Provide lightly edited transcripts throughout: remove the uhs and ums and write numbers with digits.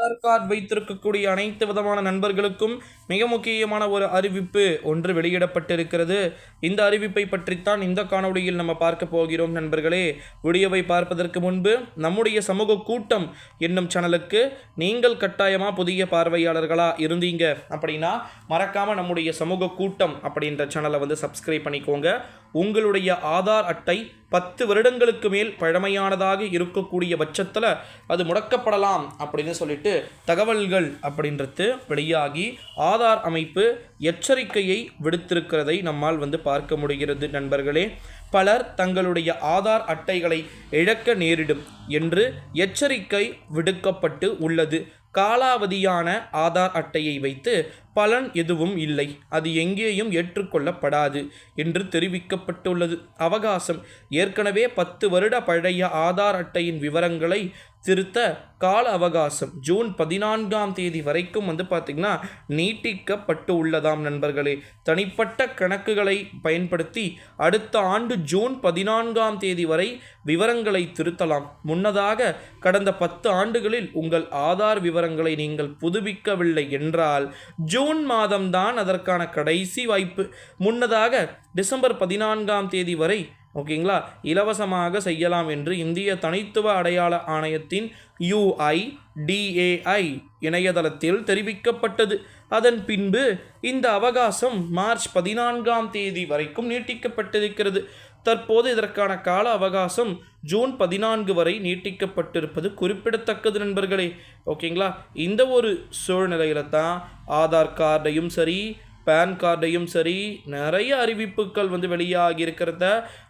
Aadhaar card வைத்திருக்கக்கூடிய அனைத்து விதமான நண்பர்களுக்கும் மிக முக்கியமான ஒரு அறிவிப்பு ஒன்று வெளியிடப்பட்டிருக்கிறது. இந்த அறிவிப்பை பற்றித்தான் இந்த காணொளியில் நம்ம பார்க்க போகிறோம் நண்பர்களே. வீடியோவை பார்ப்பதற்கு முன்பு நம்முடைய சமூக கூட்டம் என்னும் சேனலுக்கு நீங்கள் கட்டாயமாக புதிய பார்வையாளர்களாக இருந்தீங்க அப்படின்னா மறக்காமல் நம்முடைய சமூக கூட்டம் அப்படின்ற சேனலை சப்ஸ்கிரைப் பண்ணிக்கோங்க. உங்களுடைய ஆதார் அட்டை 10 வருடங்களுக்கு மேல் பழமையானதாக இருக்கக்கூடிய பட்சத்தில் அது முடக்கப்படலாம் அப்படின்னு சொல்லிட்டு தகவல்கள் அப்படின்றது வெளியாகி ஆதார் அமைப்பு எச்சரிக்கையை விடுத்திருக்கிறதை நம்மால் பார்க்க முடிகிறது நண்பர்களே. பலர் தங்களுடைய ஆதார் அட்டைகளை இழக்க நேரிடும் என்று எச்சரிக்கை விடுக்கப்பட்டு உள்ளது. காலாவதியான ஆதார் அட்டையை வைத்து பலன் எதுவும் இல்லை, அது எங்கேயும் ஏற்றுக்கொள்ளப்படாது என்று தெரிவிக்கப்பட்டுள்ளது. அவகாசம் ஏற்கனவே 10 வருட பழைய ஆதார் அட்டையின் விவரங்களை திருத்த கால அவகாசம் ஜூன் 14ஆம் தேதி வரைக்கும் பார்த்திங்கன்னா நீட்டிக்கப்பட்டு உள்ளதாம் நண்பர்களே. தனிப்பட்ட கணக்குகளை பயன்படுத்தி அடுத்த ஆண்டு ஜூன் 14ஆம் தேதி வரை விவரங்களை திருத்தலாம். முன்னதாக கடந்த 10 ஆண்டுகளில் உங்கள் ஆதார் விவரங்களை நீங்கள் புதுப்பிக்கவில்லை என்றால் ஜூன் மாதம்தான் அதற்கான கடைசி வாய்ப்பு. முன்னதாக டிசம்பர் 14ஆம் தேதி வரை ஓகேங்களா இலவசமாக செய்யலாம் என்று இந்திய தனித்துவ அடையாள ஆணையத்தின் UIDAI இணையதளத்தில் தெரிவிக்கப்பட்டது. அதன் பின்பு இந்த அவகாசம் மார்ச் 14ஆம் தேதி வரைக்கும் நீட்டிக்கப்பட்டிருக்கிறது. தற்போது இதற்கான கால அவகாசம் ஜூன் 14 வரை நீட்டிக்கப்பட்டிருப்பது குறிப்பிடத்தக்கது நண்பர்களே. ஓகேங்களா, இந்த ஒரு சூழ்நிலையில தான் ஆதார் கார்டையும் சரி பேன் கார்டையும் சரி நிறைய அறிவிப்புகள் வெளியாகி இருக்கிறத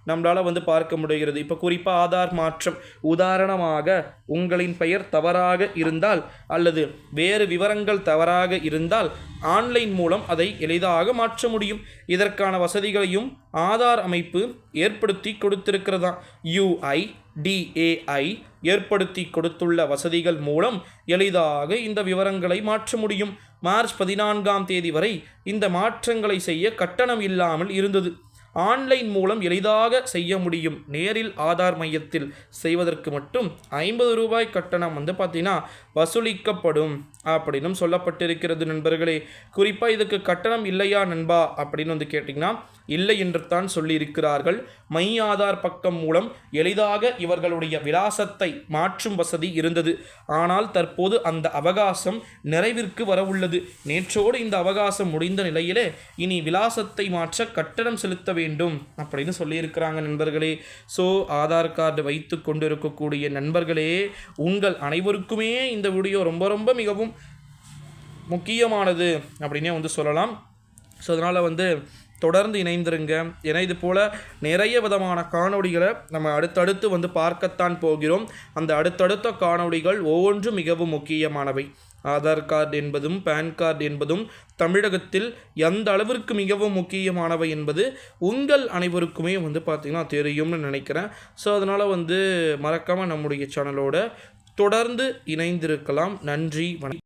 நம்மளால் பார்க்க முடிகிறது. இப்போ குறிப்பாக ஆதார் மாற்றம், உதாரணமாக உங்களின் பெயர் தவறாக இருந்தால் அல்லது வேறு விவரங்கள் தவறாக இருந்தால் ஆன்லைன் மூலம் அதை எளிதாக மாற்ற முடியும். இதற்கான வசதிகளையும் ஆதார் அமைப்பு ஏற்படுத்தி கொடுத்திருக்கிறதா. UIDAI ஏற்படுத்தி கொடுத்துள்ள வசதிகள் மூலம் எளிதாக இந்த விவரங்களை மாற்ற முடியும். மார்ச் 14ஆம் தேதி வரை இந்த மாற்றங்களை செய்ய கட்டணம் இல்லாமல் இருந்தது. ஆன்லைன் மூலம் எளிதாக செய்ய முடியும். நேரில் ஆதார் மையத்தில் செய்வதற்கு மட்டும் 50 ரூபாய் கட்டணம் பார்த்தீங்கன்னா வசூலிக்கப்படும் அப்படின்னு சொல்லப்பட்டிருக்கிறது நண்பர்களே. குறிப்பாக இதுக்கு கட்டணம் இல்லையா நண்பா அப்படின்னு கேட்டிங்கன்னா இல்லை என்று தான் சொல்லியிருக்கிறார்கள். மை ஆதார் பக்கம் மூலம் எளிதாக இவர்களுடைய விலாசத்தை மாற்றும் வசதி இருந்தது. ஆனால் தற்போது அந்த அவகாசம் நிறைவிற்கு வரவுள்ளது. நேற்றோடு இந்த அவகாசம் முடிந்த நிலையிலே இனி விலாசத்தை மாற்ற கட்டணம் செலுத்த வேண்டும் அப்படின்னு சொல்லியிருக்கிறாங்க நண்பர்களே. ஸோ ஆதார் கார்டு வைத்து கொண்டிருக்கக்கூடிய நண்பர்களே, உங்கள் அனைவருக்குமே இந்த வீடியோ ரொம்ப ரொம்ப மிகவும் முக்கியமானது அப்படின்னே சொல்லலாம். ஸோ அதனால் தொடர்ந்து இணைந்திருங்க. ஏன்னா இது போல் நிறைய விதமான காணொளிகளை நம்ம அடுத்தடுத்து பார்க்கத்தான் போகிறோம். அந்த அடுத்தடுத்த காணொளிகள் ஒவ்வொன்றும் மிகவும் முக்கியமானவை. ஆதார் கார்டு என்பதும் பேன் கார்டு என்பதும் தமிழகத்தில் எந்த அளவிற்கு மிகவும் முக்கியமானவை என்பது உங்கள் அனைவருக்குமே பார்த்திங்கன்னா தெரியும்னு நினைக்கிறேன். ஸோ அதனால் மறக்காமல் நம்முடைய சேனலோட தொடர்ந்து இணைந்திருக்கலாம். நன்றி, வணக்கம்.